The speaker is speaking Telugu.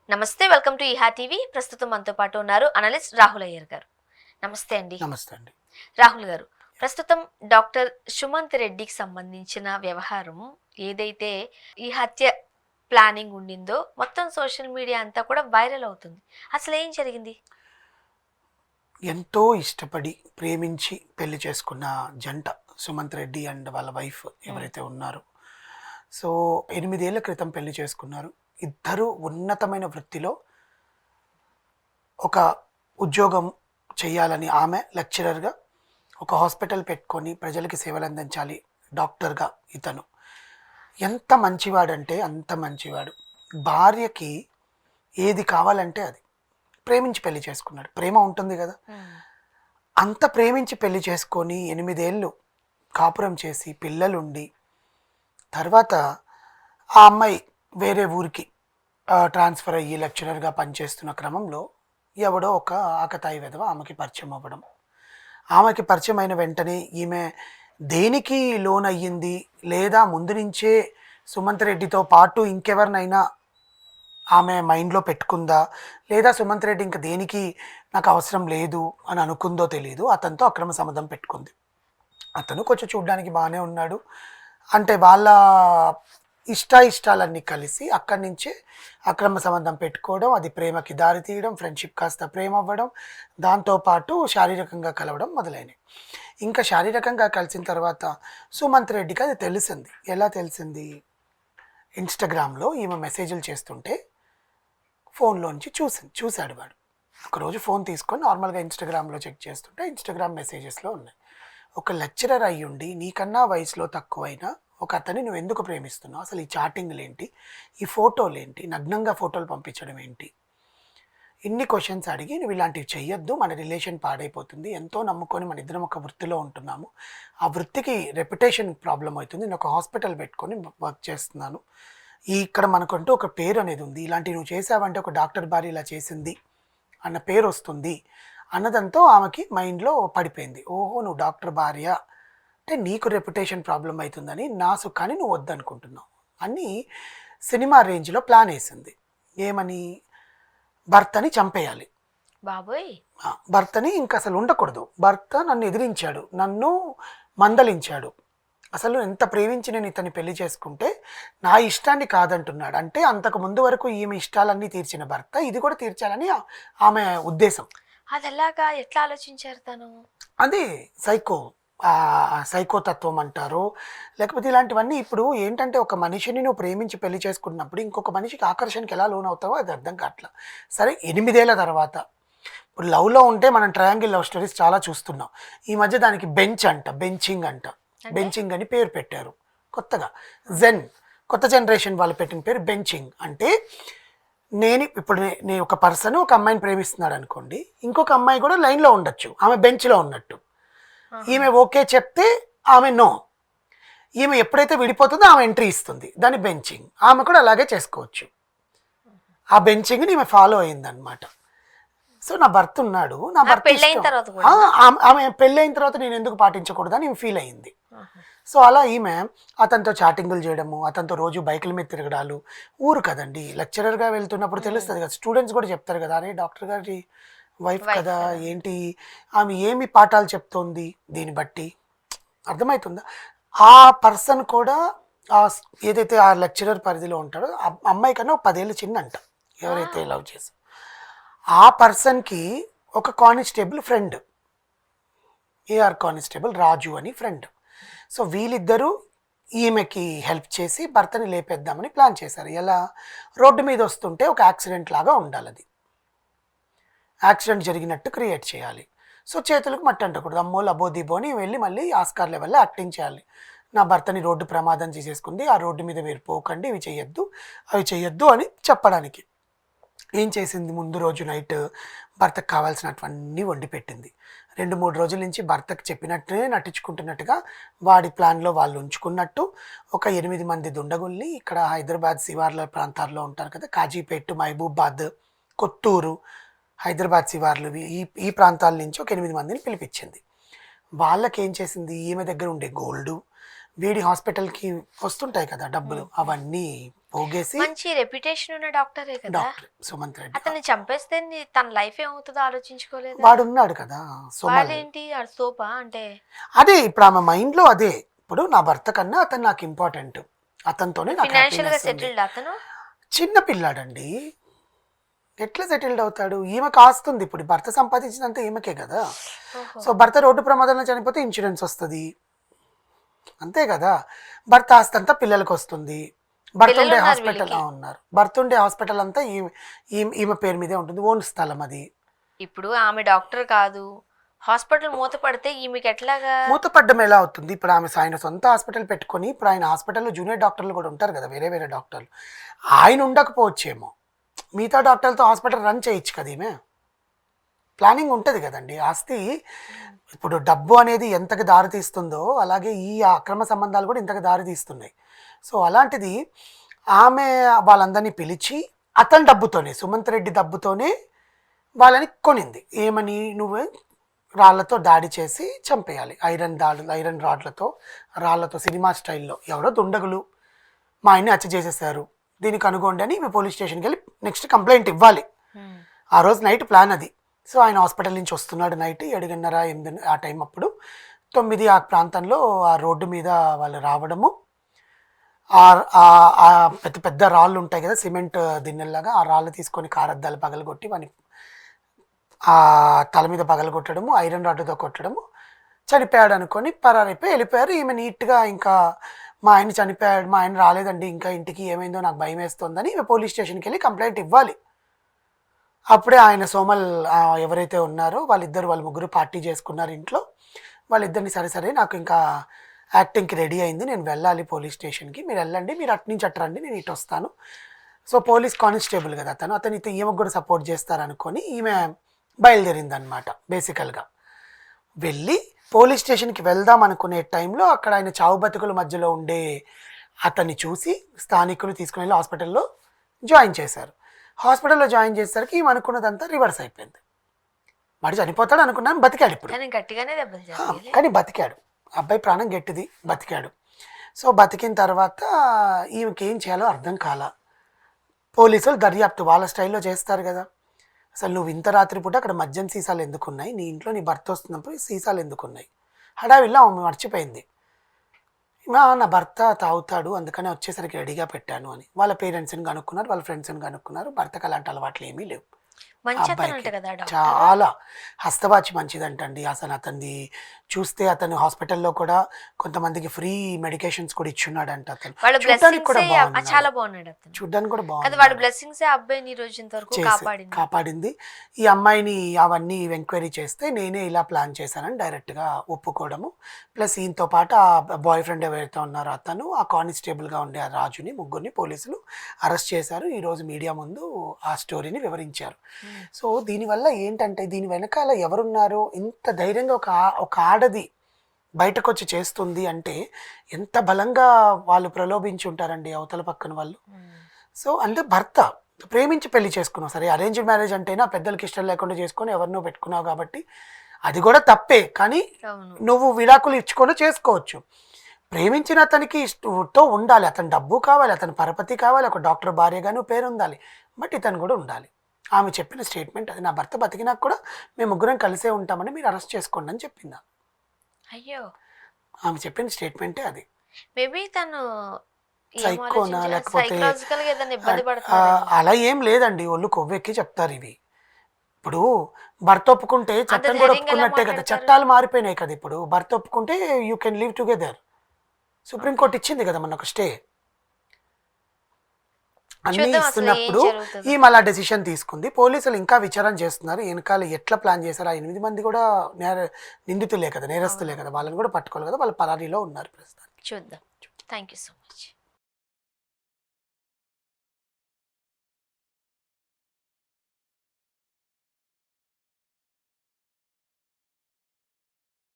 నమస్తే. Welcome to Eha TV. ప్రస్తుతం మనతో పాటు ఉన్నారు అనలిస్ట్ రాహుల్ అయ్యర్ గారు. నమస్తే అండి. నమస్తే అండి. రాహుల్ గారు, ప్రస్తుతం డాక్టర్ సుమంత్ రెడ్డికి సంబంధించిన వ్యవహారం ఏదైతే ఈ హత్య ప్లానింగ్ ఉండిందో మొత్తం సోషల్ మీడియా అంతా కూడా వైరల్ అవుతుంది. అసలు ఏం జరిగింది? ఎంతో ఇష్టపడి ప్రేమించి పెళ్లి చేసుకున్న జంట సుమంత్ రెడ్డి అండ్ వాళ్ళ వైఫ్ ఎవరైతే ఉన్నారో, సో 8 ఏళ్ల క్రితం పెళ్లి చేసుకున్నారు. ఇద్దరు ఉన్నతమైన వృత్తిలో ఒక ఉద్యోగం చేయాలని, ఆమె లెక్చరర్గా ఒక హాస్పిటల్ పెట్టుకొని ప్రజలకి సేవలు అందించాలి డాక్టర్గా. ఇతను ఎంత మంచివాడంటే అంత మంచివాడు. భార్యకి ఏది కావాలంటే అది ప్రేమించి పెళ్లి చేసుకున్నాడు. ప్రేమ ఉంటుంది కదా, అంత ప్రేమించి పెళ్లి చేసుకొని 8 ఏళ్ళు కాపురం చేసి పిల్లలుండి తర్వాత ఆ అమ్మాయి వేరే ఊరికి ట్రాన్స్ఫర్ అయ్యి లెక్చరర్గా పనిచేస్తున్న క్రమంలో ఎవడో ఒక ఆకతాయి విధవ ఆమెకి పరిచయం అవ్వడం. ఆమెకి పరిచయం అయిన వెంటనే ఈమె దేనికి లోన్ అయ్యింది, లేదా ముందు నుంచే సుమంత్ రెడ్డితో పాటు ఇంకెవరినైనా ఆమె మైండ్లో పెట్టుకుందా, లేదా సుమంత్ రెడ్డి ఇంకా దేనికి నాకు అవసరం లేదు అని అనుకుందో తెలియదు, అతనితో అక్రమ సంబంధం పెట్టుకుంది. అతను కొంచెం చూడ్డానికి బాగానే ఉన్నాడు. అంటే వాళ్ళ ఇష్టాలన్నీ కలిసి అక్కడి నుంచే అక్రమ సంబంధం పెట్టుకోవడం, అది ప్రేమకి దారి తీయడం, ఫ్రెండ్షిప్ కాస్త ప్రేమ అవ్వడం, దాంతోపాటు శారీరకంగా కలవడం మొదలైనవి. ఇంకా శారీరకంగా కలిసిన తర్వాత సుమంత్ రెడ్డికి అది తెలిసింది. ఎలా తెలిసింది? ఇన్స్టాగ్రామ్లో ఈమె మెసేజ్లు చేస్తుంటే ఫోన్లోంచి చూశాడు వాడు. ఒకరోజు ఫోన్ తీసుకొని నార్మల్గా ఇన్స్టాగ్రామ్లో చెక్ చేస్తుంటే ఇన్స్టాగ్రామ్ మెసేజెస్లో ఉన్నాయి, ఒక లెక్చరర్ అయ్యుండి నీకన్నా వయసులో తక్కువైనా ఒక అతన్ని నువ్వు ఎందుకు ప్రేమిస్తున్నావు, అసలు ఈ చాటింగ్లు ఏంటి, ఈ ఫోటోలు ఏంటి, నగ్నంగా ఫోటోలు పంపించడం ఏంటి, ఇన్ని క్వశ్చన్స్ అడిగి నువ్వు ఇలాంటివి చెయ్యొద్దు, మన రిలేషన్ పాడైపోతుంది, ఎంతో నమ్ముకొని మన ఇద్దరం ఒక వృత్తిలో ఉంటున్నాము, ఆ వృత్తికి రెప్యుటేషన్ ప్రాబ్లం అవుతుంది, నేను ఒక హాస్పిటల్ పెట్టుకొని వర్క్ చేస్తున్నాను, ఇక్కడ మనకంటూ ఒక పేరు అనేది ఉంది, ఇలాంటివి నువ్వు చేసావంటే ఒక డాక్టర్ భార్య ఇలా చేసింది అన్న పేరు వస్తుంది అన్నదంతో ఆమెకి మైండ్లో పడిపోయింది. ఓహో, నువ్వు డాక్టర్ భార్య అంటే నీకు రెప్యుటేషన్ ప్రాబ్లం అవుతుందని, నా సుఖాన్ని నువ్వు వద్దనుకుంటున్నావు అని సినిమా రేంజ్లో ప్లాన్ వేసింది. ఏమని? భర్తని చంపేయాలి, బాబోయ్, భర్తని ఇంకా అసలు ఉండకూడదు. భర్త నన్ను ఎదిరించాడు, నన్ను మందలించాడు, అసలు ఎంత ప్రేమించి నేను ఇతన్ని పెళ్లి చేసుకుంటే నా ఇష్టాన్ని కాదంటున్నాడు అంటే, అంతకు ముందు వరకు ఈమె ఇష్టాలన్నీ తీర్చిన భర్త ఇది కూడా తీర్చాలని ఆమె ఉద్దేశం. అది ఎలాగా, ఎట్లా ఆలోచించారు తను? అది సైకోతత్వం అంటారు, లేకపోతే ఇలాంటివన్నీ. ఇప్పుడు ఏంటంటే, ఒక మనిషిని నువ్వు ప్రేమించి పెళ్లి చేసుకున్నప్పుడు ఇంకొక మనిషికి ఆకర్షణకి ఎలా లోన్ అవుతావో అది అర్థం కావట్లా. సరే, 8 ఏళ్ల తర్వాత ఇప్పుడు లవ్లో ఉంటే మనం ట్రయాంగిల్ లవ్ స్టోరీస్ చాలా చూస్తున్నాం. ఈ మధ్య దానికి బెంచింగ్ అని పేరు పెట్టారు కొత్తగా. కొత్త జనరేషన్ వాళ్ళు పెట్టిన పేరు బెంచింగ్. అంటే నేను ఒక పర్సన్ ఒక అమ్మాయిని ప్రేమిస్తున్నాడు అనుకోండి, ఇంకొక అమ్మాయి కూడా లైన్లో ఉండొచ్చు, ఆమె బెంచ్లో ఉన్నట్టు. ఈమె ఓకే చెప్తే ఆమె నో, ఈమె ఎప్పుడైతే విడిపోతుందో ఆమె ఎంట్రీ ఇస్తుంది, దాన్ని బెంచింగ్. ఆమె కూడా అలాగే చేసుకోవచ్చు. ఆ బెంచింగ్ని ఈమె ఫాలో అయిందనమాట. సో నా భర్త ఉన్నాడు, నా భర్త ఆమె పెళ్ళైన తర్వాత నేను ఎందుకు పాటించకూడదని ఈమె ఫీల్ అయింది. సో అలా ఈమె అతనితో చాటింగులు చేయడము, అతనితో రోజు బైకుల మీద తిరగడాలు. ఊరు కదండి, లెక్చరర్గా వెళ్తున్నప్పుడు తెలుస్తుంది కదా, స్టూడెంట్స్ కూడా చెప్తారు కదా, అరే డాక్టర్ గారి వైఫ్ కదా, ఏంటి ఆమె ఏమి పాఠాలు చెప్తోంది, దీన్ని బట్టి అర్థమవుతుందా. ఆ పర్సన్ కూడా ఏదైతే ఆ లెక్చరర్ పరిధిలో ఉంటాడో అమ్మాయి కన్నా 10 ఏళ్ళు చిన్న అంట, ఎవరైతే లవ్ చేసి. ఆ పర్సన్కి ఒక కానిస్టేబుల్ ఫ్రెండ్, ఏఆర్ కానిస్టేబుల్ రాజు అని ఫ్రెండ్. సో వీళ్ళిద్దరూ ఈమెకి హెల్ప్ చేసి భర్తని లేపేద్దామని ప్లాన్ చేశారు. ఎలా? రోడ్డు మీద వస్తుంటే ఒక యాక్సిడెంట్ లాగా ఉండాలి, అది యాక్సిడెంట్ జరిగినట్టు క్రియేట్ చేయాలి. సో చేతులకు మట్టి అంటకూడదు, అమ్మో లబో దిబో అని వెళ్ళి మళ్ళీ ఆస్కార్ లెవెల్లో యాక్టింగ్ చేయాలి. నా భర్తని రోడ్డు ప్రమాదం చేసేసుకుంది, ఆ రోడ్డు మీద మీరు పోకండి, ఇవి చెయ్యొద్దు అవి చెయ్యొద్దు అని చెప్పడానికి. ఏం చేసింది? ముందు రోజు నైట్ భర్తకు కావాల్సినటువన్నీ వండి పెట్టింది. 2-3 రోజుల నుంచి భర్తకు చెప్పినట్టే నటించుకుంటున్నట్టుగా వాడి ప్లాన్లో వాళ్ళు ఉంచుకున్నట్టు ఒక 8 మంది దుండగుల్ని ఇక్కడ హైదరాబాద్ శివార్ల ప్రాంతాల్లో ఉంటారు కదా, కాజీపేట్, మహబూబాద్, కొత్తూరు, హైదరాబాద్ శివార్లు, ఈ ప్రాంతాల నుంచి ఒక 8 మందిని పిలిపించింది. వాళ్ళకి ఏం చేసింది? ఈమె దగ్గర ఉండే గోల్డు, వీడి హాస్పిటల్కి వస్తుంటాయి కదా డబ్బులు, అవన్నీ పోగేసి మంచి రెప్యుటేషన్ ఉన్న డాక్టరే కదా. డాక్టర్ సుమంత్ రెడ్డి అతన్ని చంపేస్తే తన లైఫ్ ఏమవుతుందో ఆలోచించుకోలేదు. వాడు ఉన్నాడు కదా సుమన్. వాడేంటి సోపా అంటే అదే ఇప్పుడు ఆమె మైండ్ లో అదే, ఇప్పుడు నా భర్త కన్నా అతను నాకు ఇంపార్టెంట్, అతనితోనే నాకు ఫినాన్షియల్ గా happiness ఉంది. సెటిల్డ్ అతను. చిన్న పిల్లాడండి, ఎట్లా సెటిల్డ్ అవుతాడు? ఈమెకు ఆస్తుంది, ఇప్పుడు భర్త సంపాదించినంత ఈమెకే కదా. ఓహో. సో భర్త రోడ్డు ప్రమాదంలో చనిపోతే ఇన్సూరెన్స్ వస్తుంది, అంతే కదా. భర్త ఆస్తి అంతా పిల్లలకు వస్తుంది. భర్త పిల్లలు ఉండే ఉన్నారు హాస్పిటల్ వీళ్ళకి. ఉన్నారు, భర్త ఉండే హాస్పిటల్ అంతా ఈమె పేరు మీదే ఉంటుంది, ఓన్ స్థలం అది. ఇప్పుడు ఆమె డాక్టర్ కాదు, హాస్పిటల్ మూత పడితే ఈమెకి ఎట్లాగా? మూతపడ్డం ఎలా అవుతుంది? ఇప్పుడు ఆమె ఆయన సొంత హాస్పిటల్ పెట్టుకొని, ఇప్పుడు ఆయన హాస్పిటల్లో జూనియర్ డాక్టర్లు కూడా ఉంటారు కదా, వేరే వేరే డాక్టర్లు. ఆయన ఉండకపోవచ్చేమో, మిగతా డాక్టర్లతో హాస్పిటల్ రన్ చేయొచ్చు కదా. ఈమె ప్లానింగ్ ఉంటుంది కదండి. ఆస్తి ఇప్పుడు డబ్బు అనేది ఎంతకు దారి తీస్తుందో అలాగే ఈ అక్రమ సంబంధాలు కూడా ఇంతకు దారి తీస్తున్నాయి. సో అలాంటిది ఆమె వాళ్ళందరినీ పిలిచి అతని డబ్బుతోనే, సుమంత్ రెడ్డి డబ్బుతోనే వాళ్ళని కొనింది. ఏమని, నువ్వు రాళ్లతో దాడి చేసి చంపేయాలి, ఐరన్ రాళ్లతో సినిమా స్టైల్లో. ఎవరో దుండగులు మా ఆయన్ని హత్య చేసేసారు, దీనికి అనుకోండి అని మేము పోలీస్ స్టేషన్కి వెళ్ళి నెక్స్ట్ కంప్లైంట్ ఇవ్వాలి. ఆ రోజు నైట్ ప్లాన్ అది. సో ఆయన హాస్పిటల్ నుంచి వస్తున్నాడు నైట్ 7:30, 8 ఆ టైం, అప్పుడు 9 ఆ ప్రాంతంలో ఆ రోడ్డు మీద వాళ్ళు రావడము. పెద్ద పెద్ద రాళ్ళు ఉంటాయి కదా, సిమెంట్ దిన్నెల్లాగా, ఆ రాళ్ళు తీసుకొని కారద్దాలు పగలగొట్టి వాని ఆ తల మీద పగలగొట్టడము, ఐరన్ రాడ్డుతో కొట్టడము, చనిపోయాడు అనుకొని పరారైపోయి వెళ్ళిపోయారు. ఈమె నీట్గా ఇంకా మా ఆయన చనిపోయాడు, మా ఆయన రాలేదండి ఇంకా ఇంటికి, ఏమైందో నాకు భయం వేస్తుందని ఈమె పోలీస్ స్టేషన్కి వెళ్ళి కంప్లైంట్ ఇవ్వాలి. అప్పుడే ఆయన సోమల్ ఎవరైతే ఉన్నారో వాళ్ళ ముగ్గురు పార్టీ చేసుకున్నారు ఇంట్లో. వాళ్ళిద్దరిని సరే నాకు ఇంకా యాక్టింగ్కి రెడీ అయింది, నేను వెళ్ళాలి పోలీస్ స్టేషన్కి, మీరు వెళ్ళండి, మీరు అటు నుంచి అటు రండి, నేను ఇటు వస్తాను. సో పోలీస్ కానిస్టేబుల్ కదా అతనితో ఈమెకు కూడా సపోర్ట్ చేస్తారనుకొని ఈమె బయలుదేరిందనమాట. బేసికల్గా వెళ్ళి పోలీస్ స్టేషన్కి వెళ్దాం అనుకునే టైంలో అక్కడ ఆయన చావు బతుకుల మధ్యలో ఉండే అతన్ని చూసి స్థానికులు తీసుకుని వెళ్ళి హాస్పిటల్లో జాయిన్ చేశారు. హాస్పిటల్లో జాయిన్ చేసేసరికి ఈమె అనుకున్నదంతా రివర్స్ అయిపోయింది. వాడు చనిపోతాడు అనుకున్నాను, బతికాడు. ఇప్పుడు గట్టిగానే దెబ్బలు తగిలాయి. కానీ బతికాడు, అబ్బాయి ప్రాణం గట్టిది, బతికాడు. సో బతికిన తర్వాత ఈమెకి ఏం చేయాలో అర్థం కాల. పోలీసులు దర్యాప్తు వాళ్ళ స్టైల్లో చేస్తారు కదా. అసలు నువ్వు ఇంత రాత్రిపూట అక్కడ మద్యం సీసాలు ఎందుకున్నాయి, నీ ఇంట్లో నీ భర్త వస్తున్నప్పుడు ఈ సీసాలు ఎందుకున్నాయి? హడావిల్లో ఆమె మర్చిపోయింది. నా భర్త తాగుతాడు అందుకనే వచ్చేసరికి రెడీగా పెట్టాను అని. వాళ్ళ పేరెంట్స్ని కనుక్కున్నారు, వాళ్ళ ఫ్రెండ్స్ని కనుక్కున్నారు. భర్తకు అలాంటి అలవాట్లు ఏమీ లేవు. చాలా హస్తవాచి మంచిదంటండి. అసలు అతన్ని చూస్తే అతను హాస్పిటల్లో కూడా కొంతమందికి ఫ్రీ మెడికేషన్స్ కూడా ఇచ్చున్నాడంట. అతను చూడడానికి కూడా బాగున్నాడు, చూడడానికి కూడా బాగుంది, కాపాడింది. ఈ అమ్మాయిని అవన్నీ ఎంక్వైరీ చేస్తే నేనే ఇలా ప్లాన్ చేశానని డైరెక్ట్గా ఒప్పుకోవడము. ప్లస్ ఈయనతో పాటు ఆ బాయ్ ఫ్రెండ్ ఎవరైతే ఉన్నారో అతను, ఆ కానిస్టేబుల్గా ఉండే ఆ రాజుని, ముగ్గురిని పోలీసులు అరెస్ట్ చేశారు. ఈరోజు మీడియా ముందు ఆ స్టోరీని వివరించారు. సో దీనివల్ల ఏంటంటే, దీని వెనకాల ఎవరున్నారో, ఇంత ధైర్యంగా ఒక ఆడది బయటకు వచ్చి చేస్తుంది అంటే ఎంత బలంగా వాళ్ళు ప్రలోభించి ఉంటారండి అవతల పక్కన వాళ్ళు. సో అంటే భర్త ప్రేమించి పెళ్లి చేసుకున్నావు, సరే అరేంజ్డ్ మ్యారేజ్ అంటేనా పెద్దలకి ఇష్టం లేకుండా చేసుకొని ఎవరినో పెట్టుకున్నావు కాబట్టి అది కూడా తప్పే. కానీ నువ్వు విడాకులు ఇచ్చుకొని చేసుకోవచ్చు. ప్రేమించిన అతనికి తో ఉండాలి, అతని డబ్బు కావాలి, అతని పరపతి కావాలి, ఒక డాక్టర్ భార్యగాను పేరు ఉండాలి, బట్ ఇతను కూడా ఉండాలి. ఆమె చెప్పిన స్టేట్మెంట్ అది. నా భర్త బతికినాక కూడా మేము ముగ్గురం కలిసే ఉంటామని మీరు అరెస్ట్ చేసుకోండి అని చెప్పిందా. అయ్యో, ఆమె చెప్పిన స్టేట్మెంటే అది. మేబీ తను సైకోనా లేకపోతే అలా ఏం లేదండి, ఒళ్ళు కొవ్వెక్కి చెప్తారు ఇవి. ఇప్పుడు భర్త ఒప్పుకుంటే చట్టం కూడా ఒప్పుకున్నట్టే కదా, చట్టాలు మారిపోయినాయి కదా. ఇప్పుడు భర్త ఒప్పుకుంటే you can live together. Supreme court ఇచ్చింది కదా మొన్న ఒక స్టే. అన్నీ ఇస్తున్నప్పుడు ఈ మళ్ళా డెసిషన్ తీసుకుంది. పోలీసులు ఇంకా విచారణ చేస్తున్నారు, వెనకాల ఎట్లా ప్లాన్ చేశారు. ఆ 8 మంది కూడా నిందితులే కదా, నేరస్తులే కదా, వాళ్ళని కూడా పట్టుకోవాలి కదా, వాళ్ళు పరారీలో ఉన్నారు ప్రస్తుతానికి. చూద్దాం. Thank you so much.